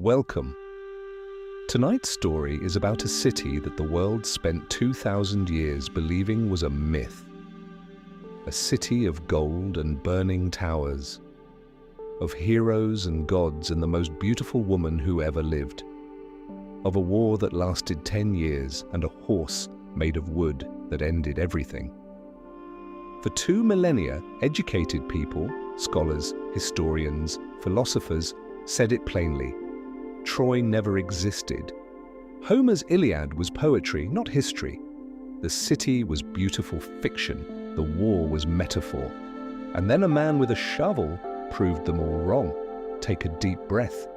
Welcome. Tonight's story is about a city that the world spent 2,000 years believing was a myth. A city of gold and burning towers, of heroes and gods and the most beautiful woman who ever lived, of a war that lasted 10 years and a horse made of wood that ended everything. For 2 millennia, educated people, scholars, historians, philosophers, said it plainly. Troy never existed. Homer's Iliad was poetry, not history. The city was beautiful fiction. The war was metaphor. And then a man with a shovel proved them all wrong. Take a deep breath.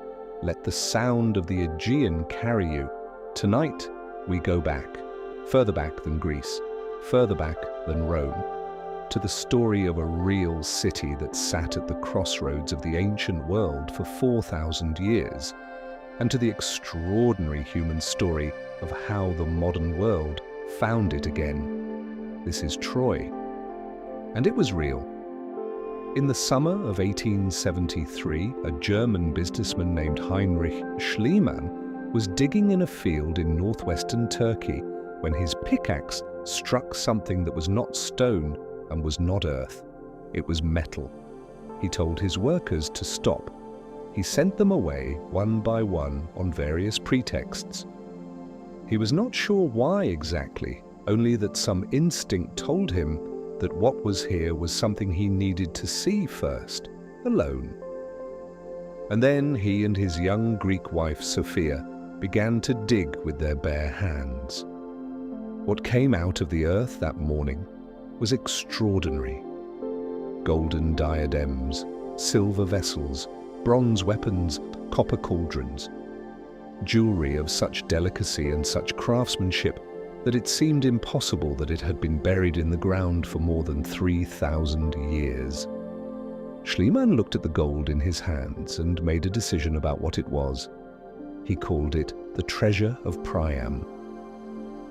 Let the sound of the Aegean carry you. Tonight, we go back. Further back than Greece. Further back than Rome. To the story of a real city that sat at the crossroads of the ancient world for 4,000 years, and to the extraordinary human story of how the modern world found it again. This is Troy, and it was real. In the summer of 1873, a German businessman named Heinrich Schliemann was digging in a field in northwestern Turkey when his pickaxe struck something that was not stone and was not earth. It was metal. He told his workers to stop. He sent them away one by one on various pretexts. He was not sure why exactly, only that some instinct told him that what was here was something he needed to see first, alone. And then he and his young Greek wife Sophia began to dig with their bare hands. What came out of the earth that morning was extraordinary. Golden diadems, silver vessels, bronze weapons, copper cauldrons. Jewelry of such delicacy and such craftsmanship that it seemed impossible that it had been buried in the ground for more than 3,000 years. Schliemann looked at the gold in his hands and made a decision about what it was. He called it the treasure of Priam.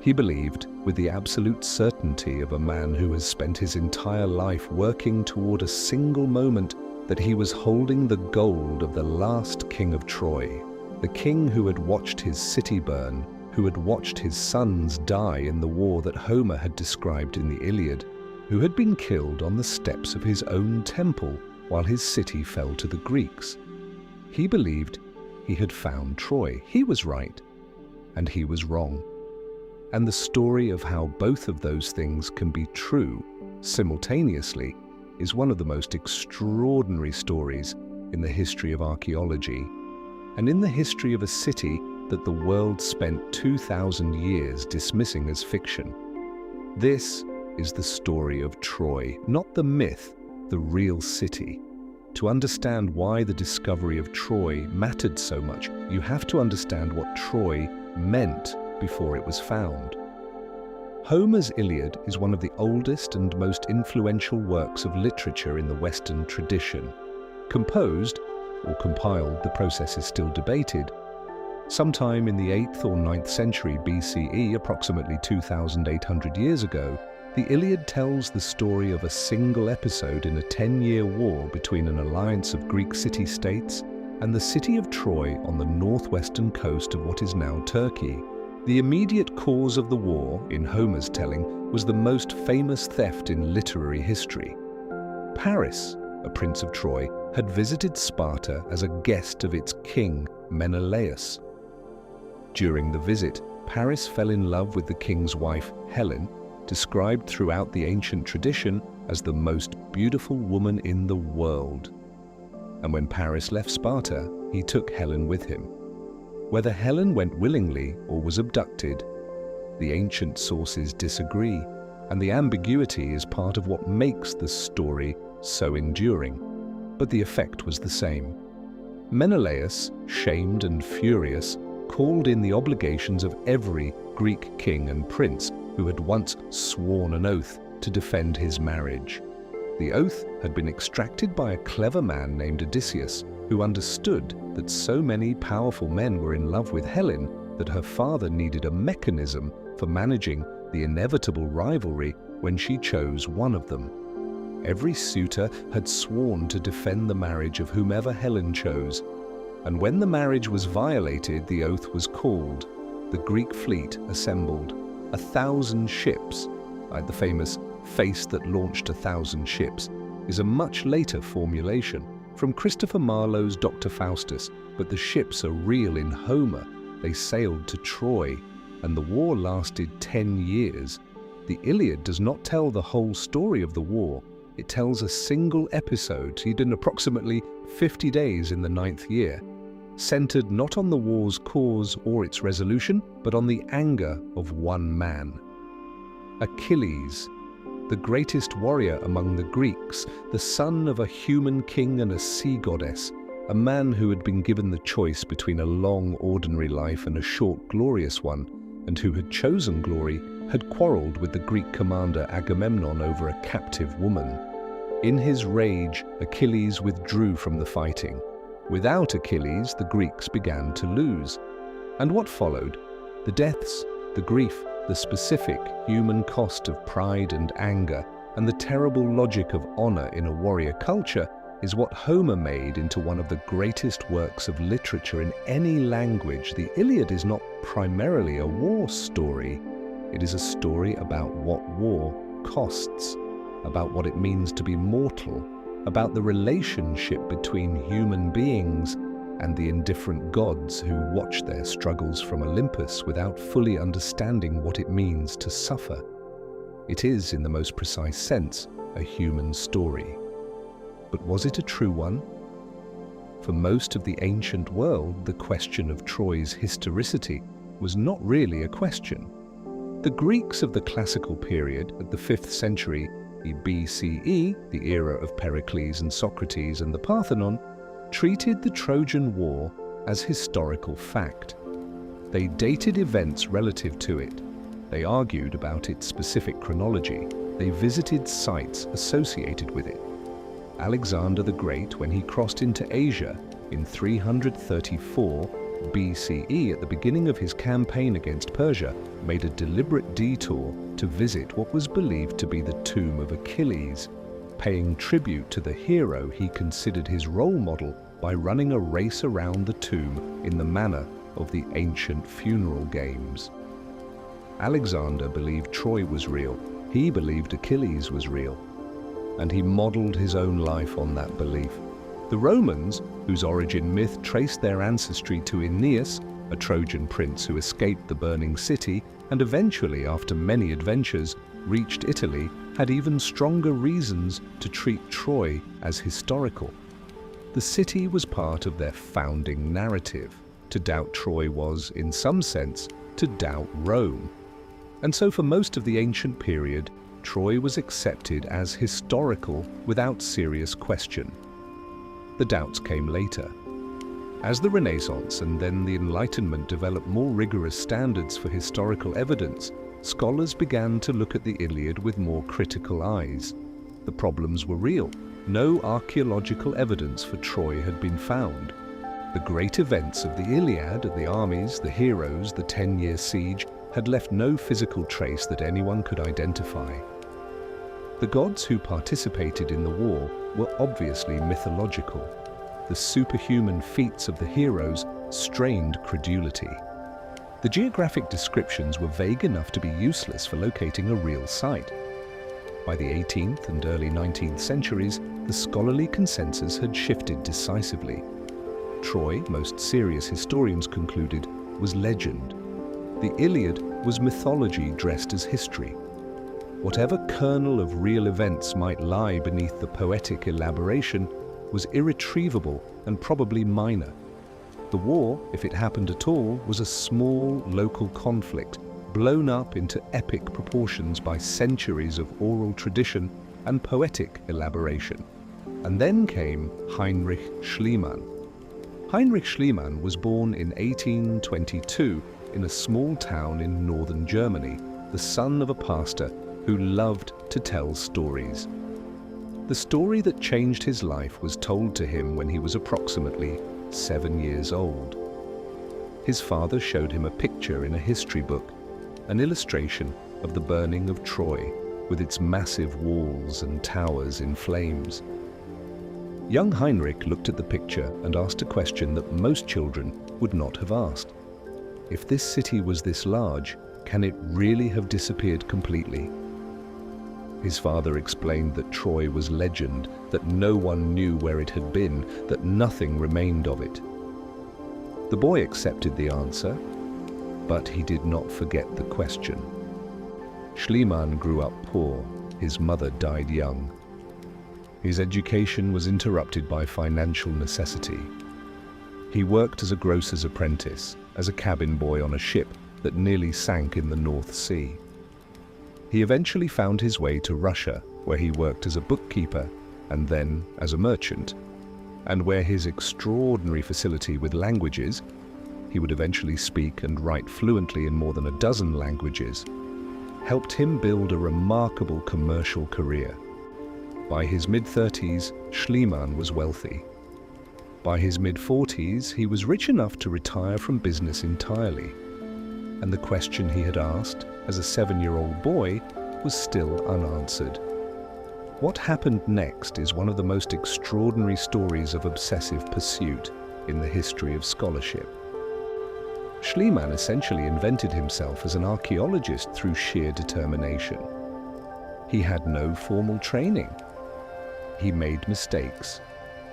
He believed, with the absolute certainty of a man who has spent his entire life working toward a single moment, that he was holding the gold of the last king of Troy, the king who had watched his city burn, who had watched his sons die in the war that Homer had described in the Iliad, who had been killed on the steps of his own temple while his city fell to the Greeks. He believed he had found Troy. He was right, and he was wrong. And the story of how both of those things can be true simultaneously is one of the most extraordinary stories in the history of archaeology, and in the history of a city that the world spent 2,000 years dismissing as fiction. This is the story of Troy, not the myth, the real city. To understand why the discovery of Troy mattered so much, you have to understand what Troy meant before it was found. Homer's Iliad is one of the oldest and most influential works of literature in the Western tradition. Composed, or compiled, the process is still debated, sometime in the 8th or 9th century BCE, approximately 2,800 years ago, the Iliad tells the story of a single episode in a 10-year war between an alliance of Greek city-states and the city of Troy on the northwestern coast of what is now Turkey. The immediate cause of the war, in Homer's telling, was the most famous theft in literary history. Paris, a prince of Troy, had visited Sparta as a guest of its king, Menelaus. During the visit, Paris fell in love with the king's wife, Helen, described throughout the ancient tradition as the most beautiful woman in the world. And when Paris left Sparta, he took Helen with him. Whether Helen went willingly or was abducted, the ancient sources disagree, and the ambiguity is part of what makes the story so enduring. But the effect was the same. Menelaus, shamed and furious, called in the obligations of every Greek king and prince who had once sworn an oath to defend his marriage. The oath had been extracted by a clever man named Odysseus, who understood that so many powerful men were in love with Helen that her father needed a mechanism for managing the inevitable rivalry when she chose one of them. Every suitor had sworn to defend the marriage of whomever Helen chose, and when the marriage was violated, the oath was called. The Greek fleet assembled. 1,000 ships, like the famous face that launched 1,000 ships, is a much later formulation from Christopher Marlowe's Dr. Faustus, but the ships are real in Homer. They sailed to Troy, and the war lasted 10 years. The Iliad does not tell the whole story of the war. It tells a single episode, in approximately 50 days in the 9th year, centered not on the war's cause or its resolution, but on the anger of one man. Achilles, the greatest warrior among the Greeks, the son of a human king and a sea goddess, a man who had been given the choice between a long, ordinary life and a short, glorious one, and who had chosen glory, had quarreled with the Greek commander Agamemnon over a captive woman. In his rage, Achilles withdrew from the fighting. Without Achilles, the Greeks began to lose. And what followed? The deaths, the grief, the specific human cost of pride and anger, and the terrible logic of honor in a warrior culture is what Homer made into one of the greatest works of literature in any language. The Iliad is not primarily a war story. It is a story about what war costs, about what it means to be mortal, about the relationship between human beings and the indifferent gods who watch their struggles from Olympus without fully understanding what it means to suffer. It is, in the most precise sense, a human story. But was it a true one? For most of the ancient world, the question of Troy's historicity was not really a question. The Greeks of the classical period, at the 5th century BCE, the era of Pericles and Socrates and the Parthenon, treated the Trojan War as historical fact. They dated events relative to it. They argued about its specific chronology. They visited sites associated with it. Alexander the Great, when he crossed into Asia in 334 BCE at the beginning of his campaign against Persia, made a deliberate detour to visit what was believed to be the tomb of Achilles, paying tribute to the hero he considered his role model by running a race around the tomb in the manner of the ancient funeral games. Alexander believed Troy was real. He believed Achilles was real, and he modeled his own life on that belief. The Romans, whose origin myth traced their ancestry to Aeneas, a Trojan prince who escaped the burning city and eventually, after many adventures, reached Italy, had even stronger reasons to treat Troy as historical. The city was part of their founding narrative. To doubt Troy was, in some sense, to doubt Rome. And so for most of the ancient period, Troy was accepted as historical without serious question. The doubts came later. As the Renaissance and then the Enlightenment developed more rigorous standards for historical evidence, scholars began to look at the Iliad with more critical eyes. The problems were real. No archaeological evidence for Troy had been found. The great events of the Iliad, the armies, the heroes, the 10-year siege, had left no physical trace that anyone could identify. The gods who participated in the war were obviously mythological. The superhuman feats of the heroes strained credulity. The geographic descriptions were vague enough to be useless for locating a real site. By the 18th and early 19th centuries, the scholarly consensus had shifted decisively. Troy, most serious historians concluded, was legend. The Iliad was mythology dressed as history. Whatever kernel of real events might lie beneath the poetic elaboration was irretrievable and probably minor. The war, if it happened at all, was a small local conflict, blown up into epic proportions by centuries of oral tradition and poetic elaboration. And then came Heinrich Schliemann. Heinrich Schliemann was born in 1822 in a small town in northern Germany, the son of a pastor who loved to tell stories. The story that changed his life was told to him when he was approximately 7 years old. His father showed him a picture in a history book, an illustration of the burning of Troy with its massive walls and towers in flames. Young Heinrich looked at the picture and asked a question that most children would not have asked. If this city was this large, can it really have disappeared completely? His father explained that Troy was legend, that no one knew where it had been, that nothing remained of it. The boy accepted the answer, but he did not forget the question. Schliemann grew up poor. His mother died young. His education was interrupted by financial necessity. He worked as a grocer's apprentice, as a cabin boy on a ship that nearly sank in the North Sea. He eventually found his way to Russia, where he worked as a bookkeeper and then as a merchant, and where his extraordinary facility with languages — he would eventually speak and write fluently in more than a dozen languages — helped him build a remarkable commercial career. By his mid-30s, Schliemann was wealthy. By his mid-40s, he was rich enough to retire from business entirely. And the question he had asked as a 7-year-old boy was still unanswered. What happened next is one of the most extraordinary stories of obsessive pursuit in the history of scholarship. Schliemann essentially invented himself as an archaeologist through sheer determination. He had no formal training. He made mistakes,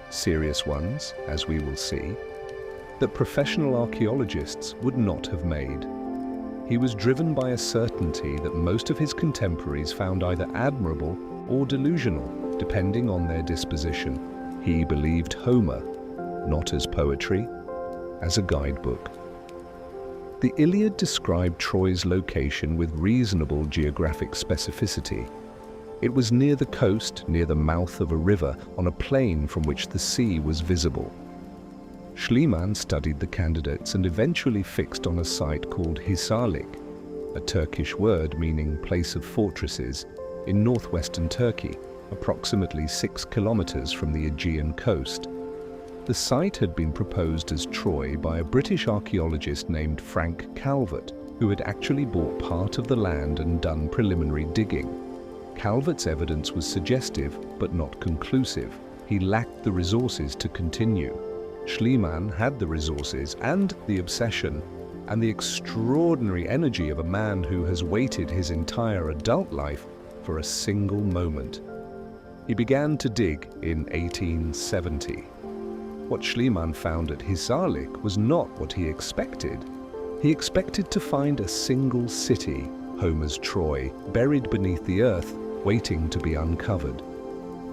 serious ones, as we will see, that professional archaeologists would not have made. He was driven by a certainty that most of his contemporaries found either admirable or delusional, depending on their disposition. He believed Homer, not as poetry, as a guidebook. The Iliad described Troy's location with reasonable geographic specificity. It was near the coast, near the mouth of a river, on a plain from which the sea was visible. Schliemann studied the candidates and eventually fixed on a site called Hisarlik, a Turkish word meaning place of fortresses, in northwestern Turkey, approximately 6 kilometers from the Aegean coast. The site had been proposed as Troy by a British archaeologist named Frank Calvert, who had actually bought part of the land and done preliminary digging. Calvert's evidence was suggestive, but not conclusive. He lacked the resources to continue. Schliemann had the resources and the obsession and the extraordinary energy of a man who has waited his entire adult life for a single moment. He began to dig in 1870. What Schliemann found at Hisarlik was not what he expected. He expected to find a single city, Homer's Troy, buried beneath the earth, waiting to be uncovered.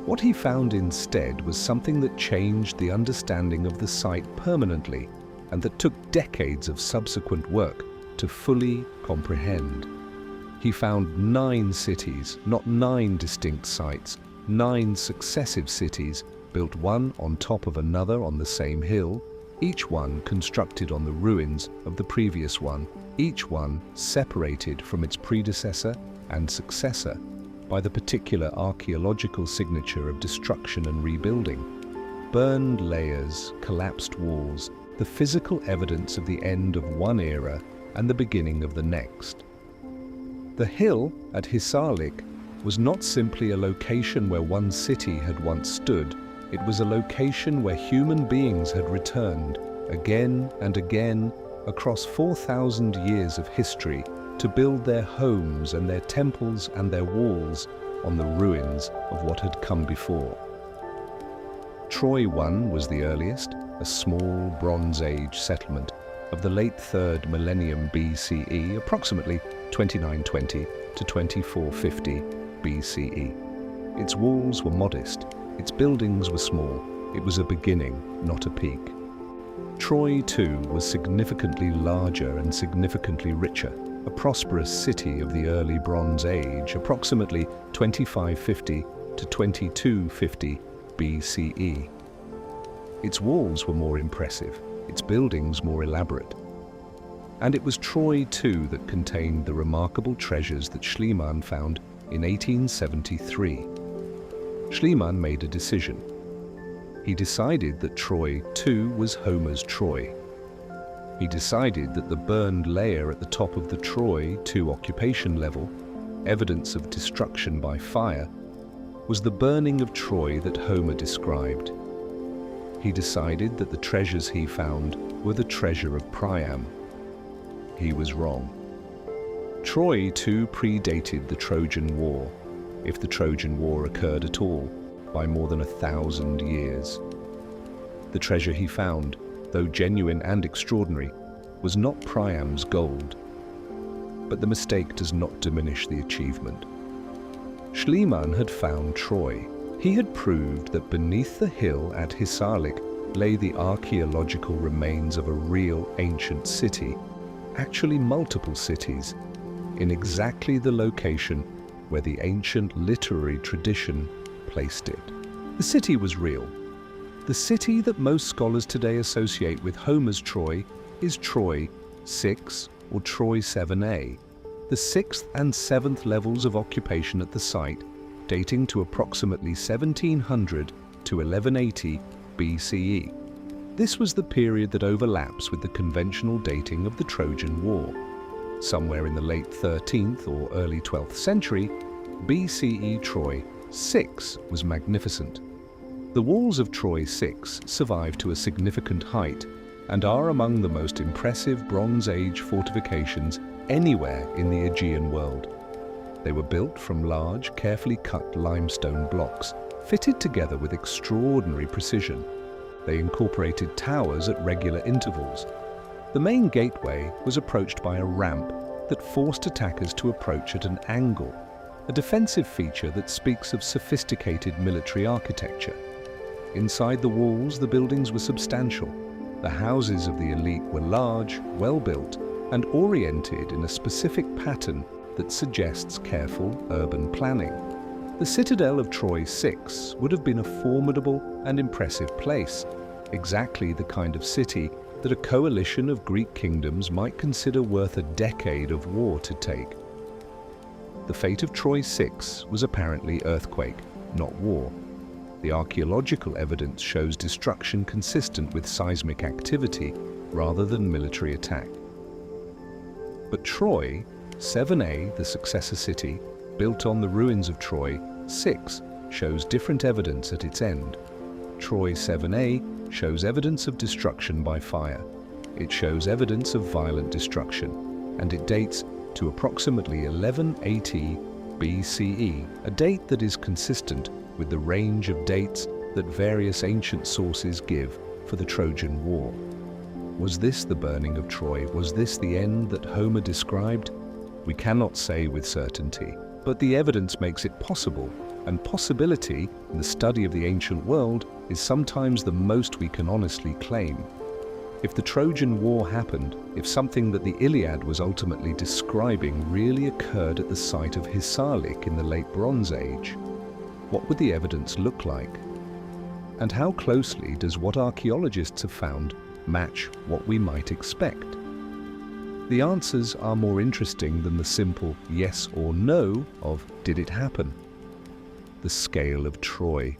What he found instead was something that changed the understanding of the site permanently, and that took decades of subsequent work to fully comprehend. He found 9 cities, not 9 distinct sites, 9 successive cities, built one on top of another on the same hill, each one constructed on the ruins of the previous one, each one separated from its predecessor and successor by the particular archaeological signature of destruction and rebuilding. Burned layers, collapsed walls, the physical evidence of the end of one era and the beginning of the next. The hill at Hisarlik was not simply a location where one city had once stood. It was a location where human beings had returned again and again across 4,000 years of history to build their homes and their temples and their walls on the ruins of what had come before. Troy I was the earliest, a small Bronze Age settlement of the late 3rd millennium BCE, approximately 2920 to 2450 BCE. Its walls were modest, its buildings were small. It was a beginning, not a peak. Troy too was significantly larger and significantly richer, a prosperous city of the early Bronze Age, approximately 2550 to 2250 BCE. Its walls were more impressive, its buildings more elaborate. And it was Troy too that contained the remarkable treasures that Schliemann found in 1873. Schliemann made a decision. He decided that Troy too was Homer's Troy. He decided that the burned layer at the top of the Troy II occupation level, evidence of destruction by fire, was the burning of Troy that Homer described. he decided that the treasures he found were the treasure of Priam. He was wrong. Troy too predated the Trojan War, if the Trojan War occurred at all, by more than 1,000 years. The treasure he found, though genuine and extraordinary, was not Priam's gold. But the mistake does not diminish the achievement. Schliemann had found Troy. He had proved that beneath the hill at Hisarlik lay the archaeological remains of a real ancient city, actually multiple cities, in exactly the location where the ancient literary tradition placed it. The city was real. The city that most scholars today associate with Homer's Troy is Troy 6 or Troy 7a, the 6th and 7th levels of occupation at the site, dating to approximately 1700 to 1180 BCE. This was the period that overlaps with the conventional dating of the Trojan War. Somewhere in the late 13th or early 12th century, BCE Troy 6 was magnificent. The walls of Troy 6 survived to a significant height and are among the most impressive Bronze Age fortifications anywhere in the Aegean world. They were built from large, carefully cut limestone blocks, fitted together with extraordinary precision. They incorporated towers at regular intervals. The main gateway was approached by a ramp that forced attackers to approach at an angle, a defensive feature that speaks of sophisticated military architecture. Inside the walls, the buildings were substantial. The houses of the elite were large, well-built, and oriented in a specific pattern that suggests careful urban planning. The citadel of Troy 6 would have been a formidable and impressive place, exactly the kind of city that a coalition of Greek kingdoms might consider worth a decade of war to take. The fate of Troy 6 was apparently earthquake, not war. The archaeological evidence shows destruction consistent with seismic activity rather than military attack. But Troy 7a, the successor city, built on the ruins of Troy 6, shows different evidence at its end. Troy 7a shows evidence of destruction by fire. It shows evidence of violent destruction, and it dates to approximately 1180 BCE, a date that is consistent with the range of dates that various ancient sources give for the Trojan War. Was this the burning of Troy? Was this the end that Homer described? We cannot say with certainty, but the evidence makes it possible, and possibility in the study of the ancient world is sometimes the most we can honestly claim. If the Trojan War happened, if something that the Iliad was ultimately describing really occurred at the site of Hisarlik in the late Bronze Age, what would the evidence look like? And how closely does what archaeologists have found match what we might expect? The answers are more interesting than the simple yes or no of did it happen? The scale of Troy.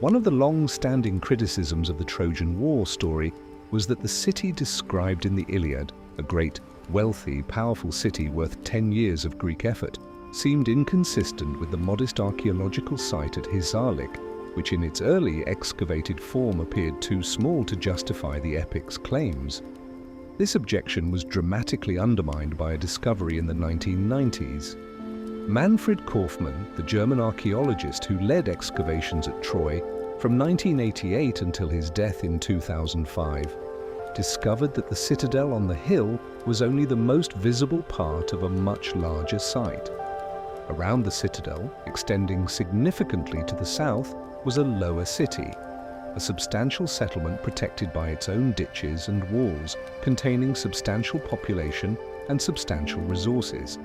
One of the long-standing criticisms of the Trojan War story was that the city described in the Iliad, a great, wealthy, powerful city worth 10 years of Greek effort, seemed inconsistent with the modest archaeological site at Hisarlik, which in its early excavated form appeared too small to justify the epic's claims. This objection was dramatically undermined by a discovery in the 1990s. Manfred Kaufmann, the German archaeologist who led excavations at Troy from 1988 until his death in 2005, discovered that the citadel on the hill was only the most visible part of a much larger site. Around the citadel, extending significantly to the south, was a lower city, a substantial settlement protected by its own ditches and walls, containing substantial population and substantial resources.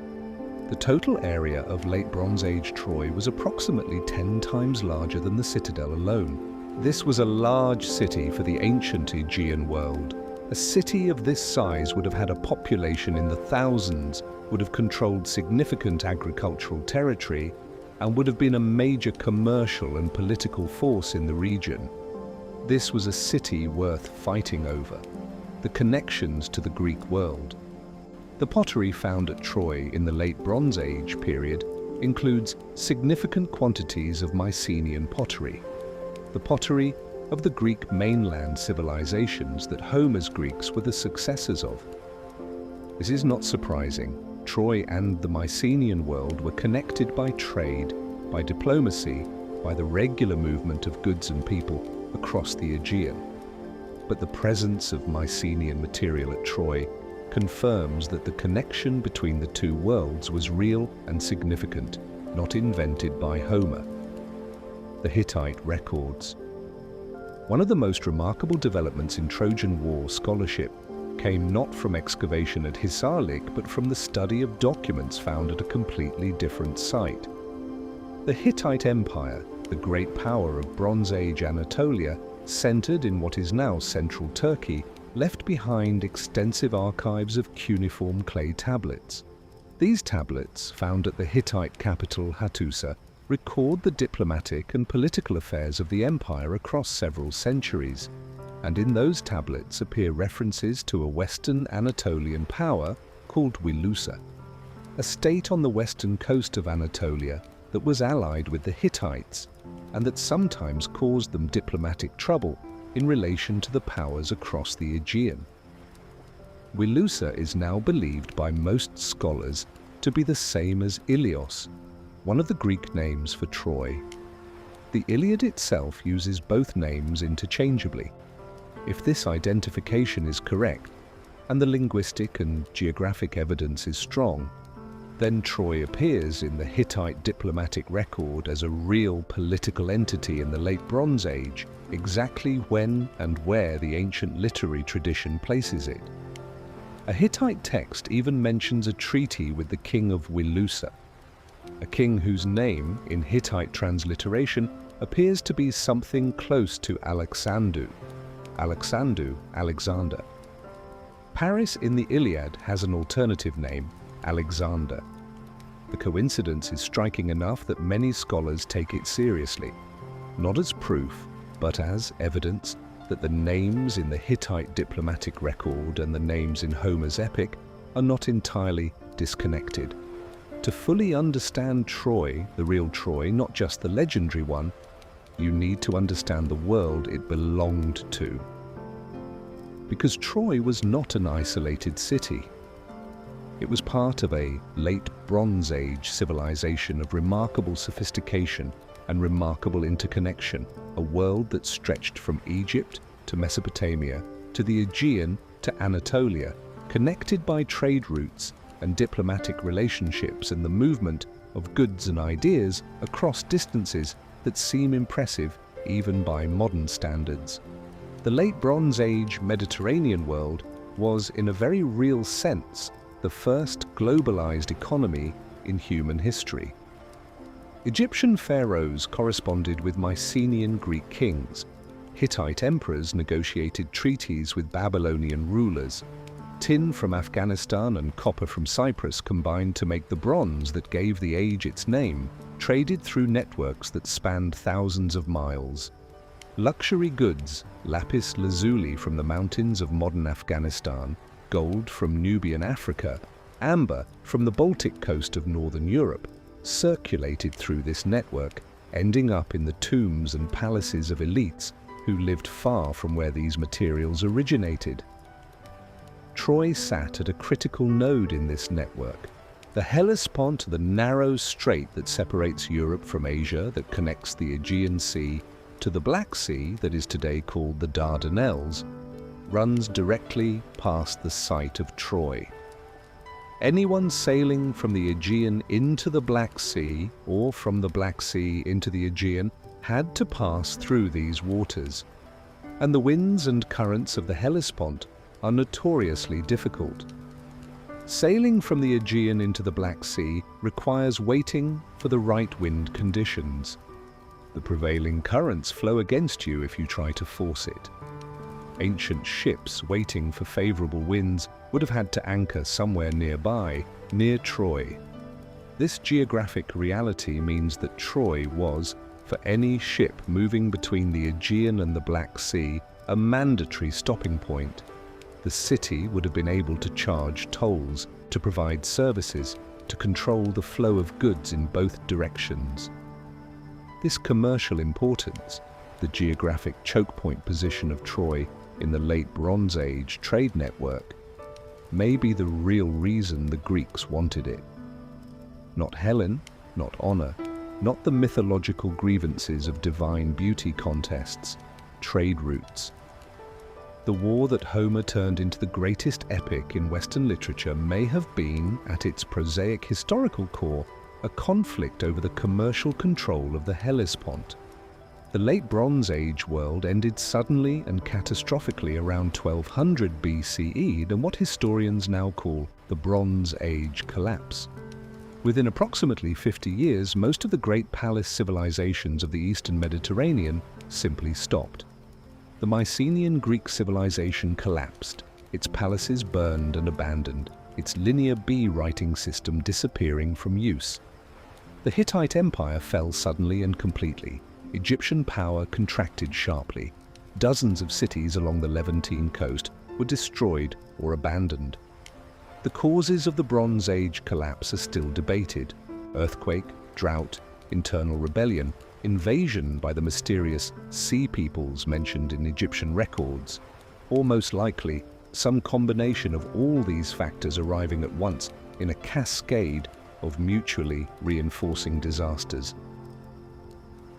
The total area of late Bronze Age Troy was approximately 10 times larger than the citadel alone. This was a large city for the ancient Aegean world. A city of this size would have had a population in the thousands, would have controlled significant agricultural territory, and would have been a major commercial and political force in the region. This was a city worth fighting over. The connections to the Greek world. The pottery found at Troy in the late Bronze Age period includes significant quantities of Mycenaean pottery. The pottery of the Greek mainland civilizations that Homer's Greeks were the successors of. This is not surprising. Troy and the Mycenaean world were connected by trade, by diplomacy, by the regular movement of goods and people across the Aegean. But the presence of Mycenaean material at Troy confirms that the connection between the two worlds was real and significant, not invented by Homer. The Hittite records. One of the most remarkable developments in Trojan War scholarship came not from excavation at Hisarlik, but from the study of documents found at a completely different site. The Hittite Empire, the great power of Bronze Age Anatolia, centered in what is now central Turkey, left behind extensive archives of cuneiform clay tablets. These tablets, found at the Hittite capital Hattusa, record the diplomatic and political affairs of the empire across several centuries, and in those tablets appear references to a western Anatolian power called Wilusa, a state on the western coast of Anatolia that was allied with the Hittites and that sometimes caused them diplomatic trouble in relation to the powers across the Aegean. Wilusa is now believed by most scholars to be the same as Ilios, one of the Greek names for Troy. The Iliad itself uses both names interchangeably. If this identification is correct, and the linguistic and geographic evidence is strong, then Troy appears in the Hittite diplomatic record as a real political entity in the Late Bronze Age, exactly when and where the ancient literary tradition places it. A Hittite text even mentions a treaty with the king of Wilusa, a king whose name, in Hittite transliteration, appears to be something close to Alexandru, Alexander. Paris in the Iliad has an alternative name, Alexander. The coincidence is striking enough that many scholars take it seriously, not as proof, but as evidence that the names in the Hittite diplomatic record and the names in Homer's epic are not entirely disconnected. To fully understand Troy, the real Troy, not just the legendary one, you need to understand the world it belonged to. Because Troy was not an isolated city. It was part of a late Bronze Age civilization of remarkable sophistication and remarkable interconnection, a world that stretched from Egypt to Mesopotamia to the Aegean to Anatolia, connected by trade routes and diplomatic relationships and the movement of goods and ideas across distances that seem impressive even by modern standards. The late Bronze Age Mediterranean world was, in a very real sense, the first globalized economy in human history. Egyptian pharaohs corresponded with Mycenaean Greek kings. Hittite emperors negotiated treaties with Babylonian rulers. Tin from Afghanistan and copper from Cyprus combined to make the bronze that gave the age its name, traded through networks that spanned thousands of miles. Luxury goods, lapis lazuli from the mountains of modern Afghanistan, gold from Nubian Africa, amber from the Baltic coast of northern Europe, circulated through this network, ending up in the tombs and palaces of elites who lived far from where these materials originated. Troy sat at a critical node in this network. The Hellespont, the narrow strait that separates Europe from Asia, that connects the Aegean Sea to the Black Sea that is today called the Dardanelles, runs directly past the site of Troy. Anyone sailing from the Aegean into the Black Sea or from the Black Sea into the Aegean had to pass through these waters, and the winds and currents of the Hellespont are notoriously difficult. Sailing from the Aegean into the Black Sea requires waiting for the right wind conditions. The prevailing currents flow against you if you try to force it. Ancient ships waiting for favorable winds would have had to anchor somewhere nearby, near Troy. This geographic reality means that Troy was, for any ship moving between the Aegean and the Black Sea, a mandatory stopping point. The city would have been able to charge tolls, to provide services, to control the flow of goods in both directions. This commercial importance, the geographic choke point position of Troy in the late Bronze Age trade network, may be the real reason the Greeks wanted it. Not Helen, not honor, not the mythological grievances of divine beauty contests, trade routes. The war that Homer turned into the greatest epic in Western literature may have been, at its prosaic historical core, a conflict over the commercial control of the Hellespont. The late Bronze Age world ended suddenly and catastrophically around 1200 BCE in what historians now call the Bronze Age collapse. Within approximately 50 years, most of the great palace civilizations of the Eastern Mediterranean simply stopped. The Mycenaean Greek civilization collapsed, its palaces burned and abandoned, its Linear B writing system disappearing from use. The Hittite Empire fell suddenly and completely. Egyptian power contracted sharply. Dozens of cities along the Levantine coast were destroyed or abandoned. The causes of the Bronze Age collapse are still debated: earthquake, drought, internal rebellion, invasion by the mysterious sea peoples mentioned in Egyptian records, or most likely, some combination of all these factors arriving at once in a cascade of mutually reinforcing disasters.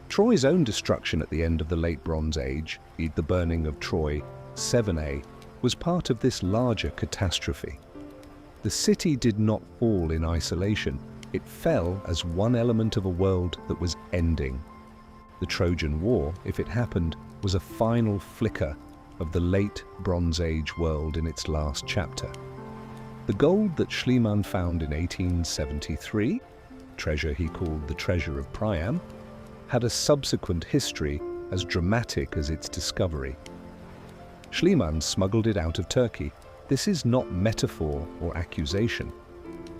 Troy's own destruction at the end of the Late Bronze Age, the burning of Troy 7a, was part of this larger catastrophe. The city did not fall in isolation. It fell as one element of a world that was ending. The Trojan War, if it happened, was a final flicker of the late Bronze Age world in its last chapter. The gold that Schliemann found in 1873, treasure he called the Treasure of Priam, had a subsequent history as dramatic as its discovery. Schliemann smuggled it out of Turkey. This is not metaphor or accusation.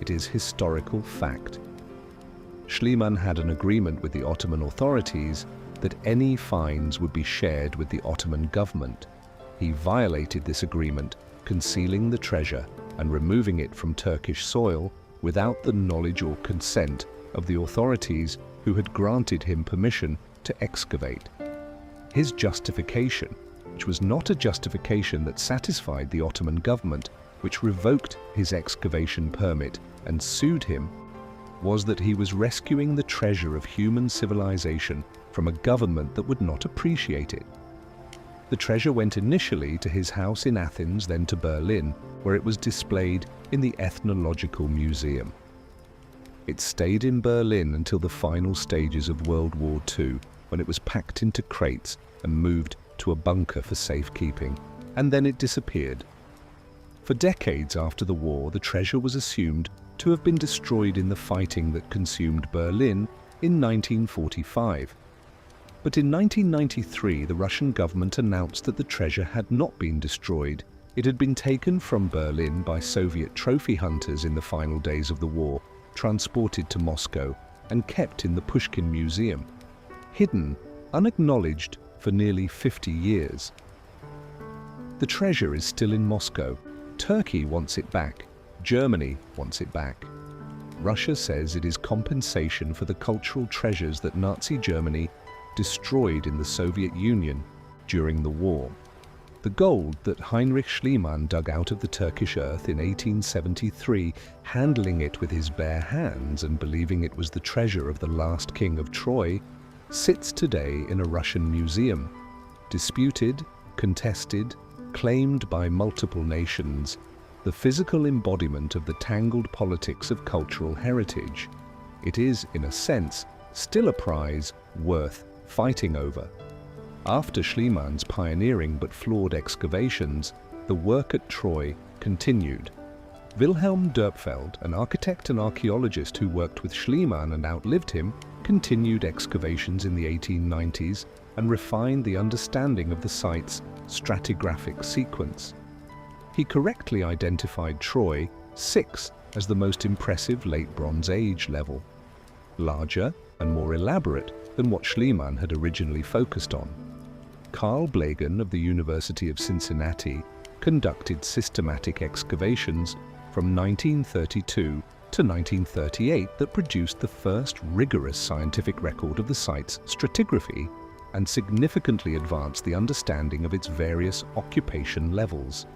It is historical fact. Schliemann had an agreement with the Ottoman authorities that any fines would be shared with the Ottoman government. He violated this agreement, concealing the treasure and removing it from Turkish soil without the knowledge or consent of the authorities who had granted him permission to excavate. His justification, which was not a justification that satisfied the Ottoman government, which revoked his excavation permit and sued him, was that he was rescuing the treasure of human civilization from a government that would not appreciate it. The treasure went initially to his house in Athens, then to Berlin, where it was displayed in the Ethnological Museum. It stayed in Berlin until the final stages of World War II, when it was packed into crates and moved to a bunker for safekeeping, and then it disappeared. For decades after the war, the treasure was assumed to have been destroyed in the fighting that consumed Berlin in 1945. But in 1993, the Russian government announced that the treasure had not been destroyed. It had been taken from Berlin by Soviet trophy hunters in the final days of the war, transported to Moscow, and kept in the Pushkin Museum, hidden, unacknowledged for nearly 50 years. The treasure is still in Moscow. Turkey wants it back. Germany wants it back. Russia says it is compensation for the cultural treasures that Nazi Germany destroyed in the Soviet Union during the war. The gold that Heinrich Schliemann dug out of the Turkish earth in 1873, handling it with his bare hands and believing it was the treasure of the last king of Troy, sits today in a Russian museum. Disputed, contested, claimed by multiple nations, the physical embodiment of the tangled politics of cultural heritage. It is, in a sense, still a prize worth fighting over. After Schliemann's pioneering but flawed excavations, the work at Troy continued. Wilhelm Dörpfeld, an architect and archaeologist who worked with Schliemann and outlived him, continued excavations in the 1890s and refined the understanding of the site's stratigraphic sequence. He correctly identified Troy 6 as the most impressive Late Bronze Age level, larger and more elaborate than what Schliemann had originally focused on. Carl Blegen of the University of Cincinnati conducted systematic excavations from 1932 to 1938 that produced the first rigorous scientific record of the site's stratigraphy. and significantly advanced the understanding of its various occupation levels.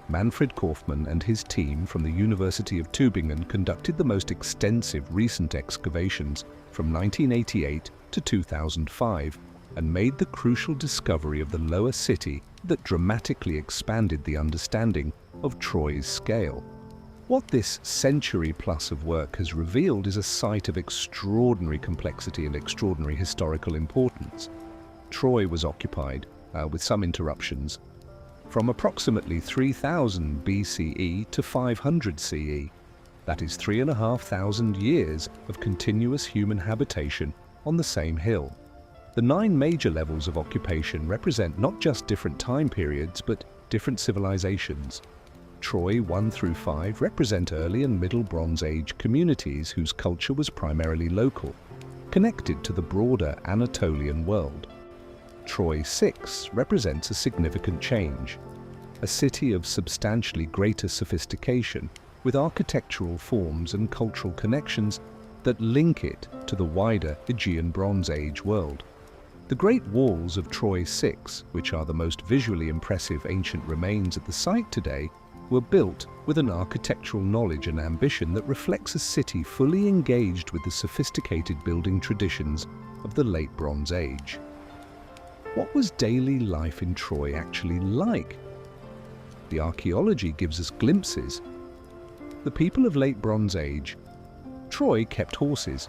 Manfred Kaufmann and his team from the University of Tübingen conducted the most extensive recent excavations from 1988 to 2005 and made the crucial discovery of the lower city that dramatically expanded the understanding of Troy's scale. What this century-plus of work has revealed is a site of extraordinary complexity and extraordinary historical importance. Troy was occupied, with some interruptions, from approximately 3000 BCE to 500 CE. That is 3,500 years of continuous human habitation on the same hill. The 9 major levels of occupation represent not just different time periods, but different civilizations. Troy 1 through 5 represent early and middle Bronze Age communities whose culture was primarily local, connected to the broader Anatolian world. Troy 6 represents a significant change, a city of substantially greater sophistication with architectural forms and cultural connections that link it to the wider Aegean Bronze Age world. The Great Walls of Troy 6, which are the most visually impressive ancient remains at the site today, were built with an architectural knowledge and ambition that reflects a city fully engaged with the sophisticated building traditions of the Late Bronze Age. What was daily life in Troy actually like? The archaeology gives us glimpses. The people of Late Bronze Age, Troy kept horses.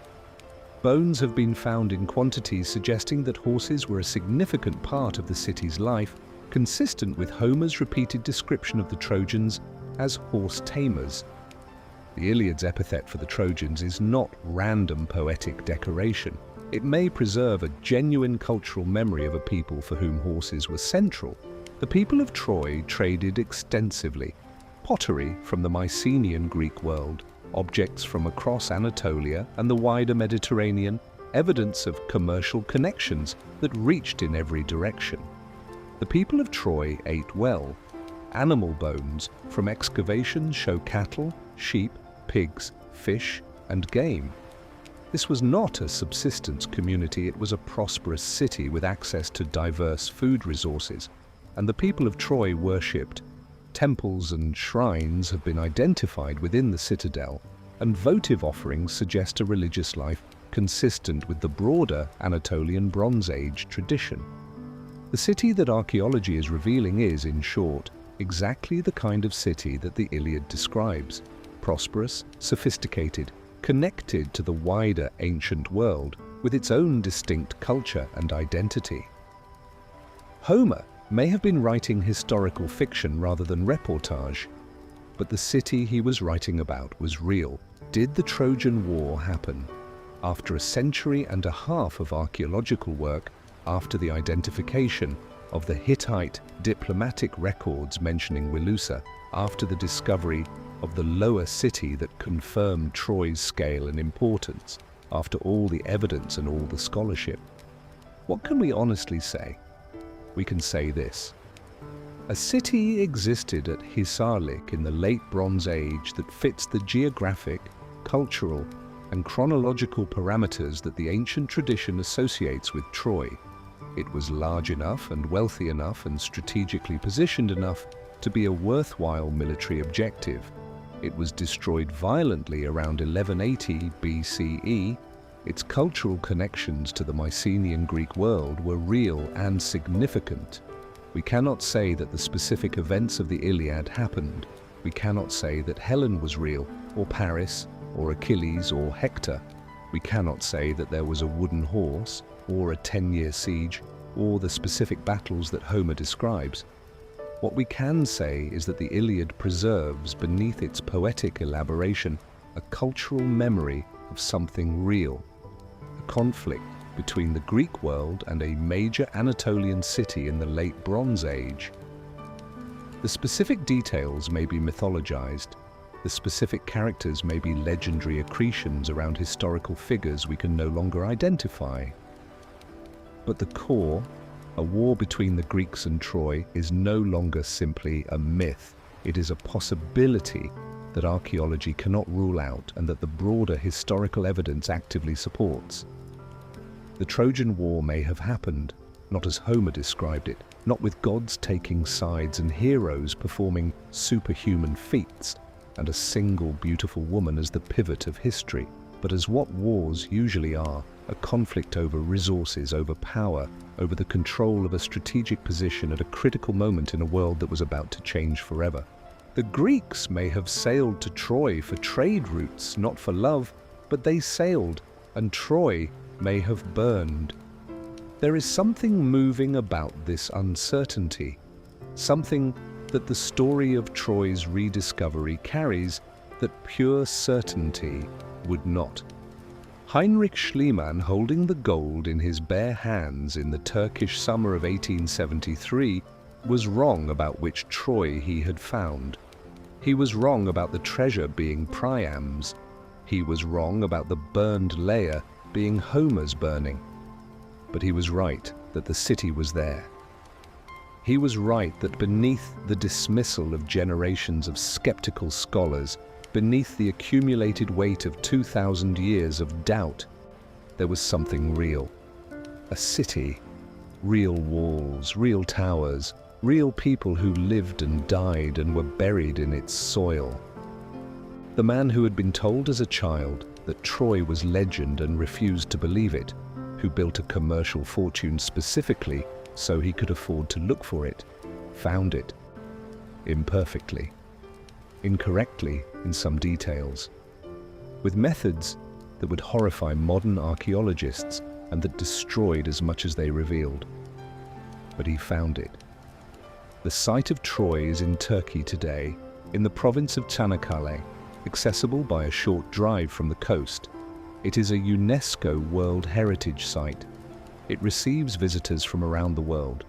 Bones have been found in quantities suggesting that horses were a significant part of the city's life, consistent with Homer's repeated description of the Trojans as horse tamers. The Iliad's epithet for the Trojans is not random poetic decoration. It may preserve a genuine cultural memory of a people for whom horses were central. The people of Troy traded extensively. Pottery from the Mycenaean Greek world, objects from across Anatolia and the wider Mediterranean, evidence of commercial connections that reached in every direction. The people of Troy ate well. Animal bones from excavations show cattle, sheep, pigs, fish, and game. This was not a subsistence community, it was a prosperous city with access to diverse food resources, and the people of Troy worshipped. Temples and shrines have been identified within the citadel, and votive offerings suggest a religious life consistent with the broader Anatolian Bronze Age tradition. The city that archaeology is revealing is, in short, exactly the kind of city that the Iliad describes: prosperous, sophisticated, connected to the wider ancient world with its own distinct culture and identity. Homer may have been writing historical fiction rather than reportage, but the city he was writing about was real. Did the Trojan War happen? After a century and a half of archaeological work, after the identification of the Hittite diplomatic records mentioning Wilusa, after the discovery of the lower city that confirmed Troy's scale and importance, after all the evidence and all the scholarship, what can we honestly say? We can say this: a city existed at Hisarlik in the late Bronze Age that fits the geographic, cultural, and chronological parameters that the ancient tradition associates with Troy. It was large enough and wealthy enough and strategically positioned enough to be a worthwhile military objective. It was destroyed violently around 1180 BCE. Its cultural connections to the Mycenaean Greek world were real and significant. We cannot say that the specific events of the Iliad happened. We cannot say that Helen was real, or Paris, or Achilles, or Hector. We cannot say that there was a wooden horse, or a 10-year siege, or the specific battles that Homer describes. What we can say is that the Iliad preserves beneath its poetic elaboration a cultural memory of something real, a conflict between the Greek world and a major Anatolian city in the late Bronze Age. The specific details may be mythologized. The specific characters may be legendary accretions around historical figures we can no longer identify. But the core, a war between the Greeks and Troy, is no longer simply a myth. It is a possibility that archaeology cannot rule out and that the broader historical evidence actively supports. The Trojan War may have happened, not as Homer described it, not with gods taking sides and heroes performing superhuman feats, and a single beautiful woman as the pivot of history, but as what wars usually are, a conflict over resources, over power, over the control of a strategic position at a critical moment in a world that was about to change forever. The Greeks may have sailed to Troy for trade routes, not for love, but they sailed, and Troy may have burned. There is something moving about this uncertainty, something that the story of Troy's rediscovery carries that pure certainty would not. Heinrich Schliemann, holding the gold in his bare hands in the Turkish summer of 1873, was wrong about which Troy he had found. He was wrong about the treasure being Priam's. He was wrong about the burned layer being Homer's burning. But he was right that the city was there. He was right that beneath the dismissal of generations of skeptical scholars, beneath the accumulated weight of 2,000 years of doubt, there was something real. A city, real walls, real towers, real people who lived and died and were buried in its soil. The man who had been told as a child that Troy was legend and refused to believe it, who built a commercial fortune specifically so he could afford to look for it, found it. Imperfectly. Incorrectly in some details. With methods that would horrify modern archaeologists and that destroyed as much as they revealed. But he found it. The site of Troy is in Turkey today, in the province of Çanakkale, accessible by a short drive from the coast. It is a UNESCO World Heritage Site. It receives visitors from around the world.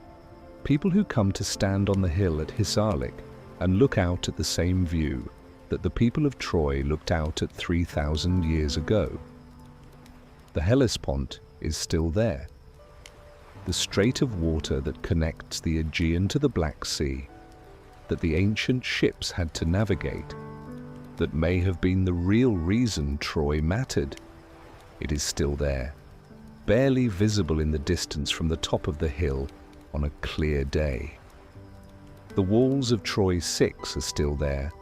People who come to stand on the hill at Hisarlik and look out at the same view that the people of Troy looked out at 3,000 years ago. The Hellespont is still there. The strait of water that connects the Aegean to the Black Sea, that the ancient ships had to navigate, that may have been the real reason Troy mattered. It is still there, barely visible in the distance from the top of the hill on a clear day. The walls of Troy 6 are still there,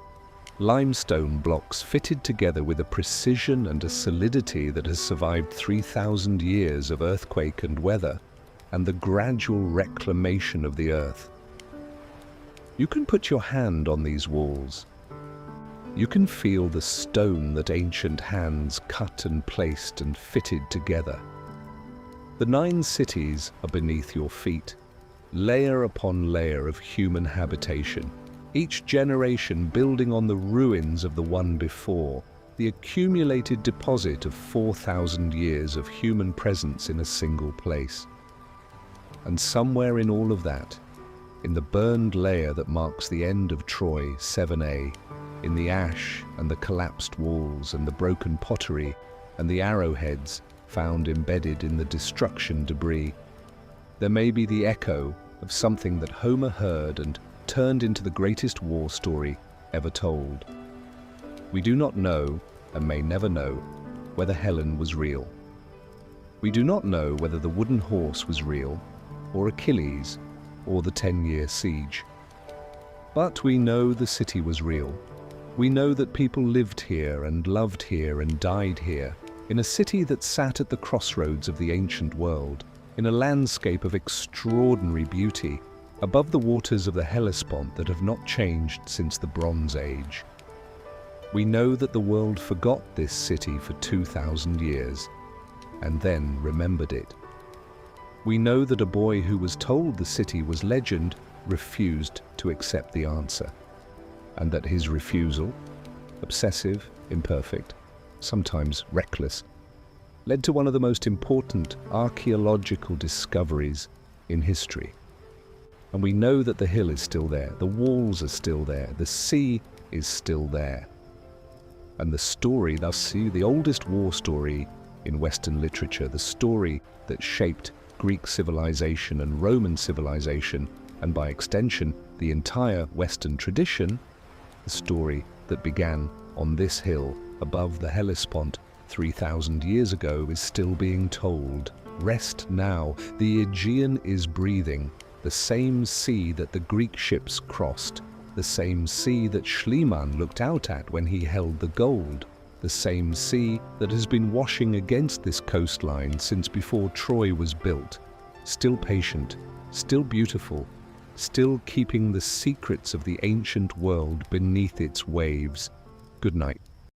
limestone blocks fitted together with a precision and a solidity that has survived 3,000 years of earthquake and weather, and the gradual reclamation of the earth. You can put your hand on these walls. You can feel the stone that ancient hands cut and placed and fitted together. The 9 cities are beneath your feet, layer upon layer of human habitation, each generation building on the ruins of the one before, the accumulated deposit of 4,000 years of human presence in a single place. And somewhere in all of that, in the burned layer that marks the end of Troy 7a, in the ash and the collapsed walls and the broken pottery and the arrowheads found embedded in the destruction debris, there may be the echo of something that Homer heard and turned into the greatest war story ever told. We do not know, and may never know, whether Helen was real. We do not know whether the wooden horse was real, or Achilles, or the 10-year siege. But we know the city was real. We know that people lived here and loved here and died here, in a city that sat at the crossroads of the ancient world, in a landscape of extraordinary beauty, above the waters of the Hellespont that have not changed since the Bronze Age. We know that the world forgot this city for 2,000 years, and then remembered it. We know that a boy who was told the city was legend refused to accept the answer, and that his refusal, obsessive, imperfect, sometimes reckless, led to one of the most important archaeological discoveries in history. And we know that the hill is still there, the walls are still there, the sea is still there. And the story, thus the oldest war story in Western literature, the story that shaped Greek civilization and Roman civilization, and by extension, the entire Western tradition, the story that began on this hill above the Hellespont 3,000 years ago is still being told. Rest now. The Aegean is breathing, the same sea that the Greek ships crossed, the same sea that Schliemann looked out at when he held the gold, the same sea that has been washing against this coastline since before Troy was built, still patient, still beautiful, still keeping the secrets of the ancient world beneath its waves. Good night.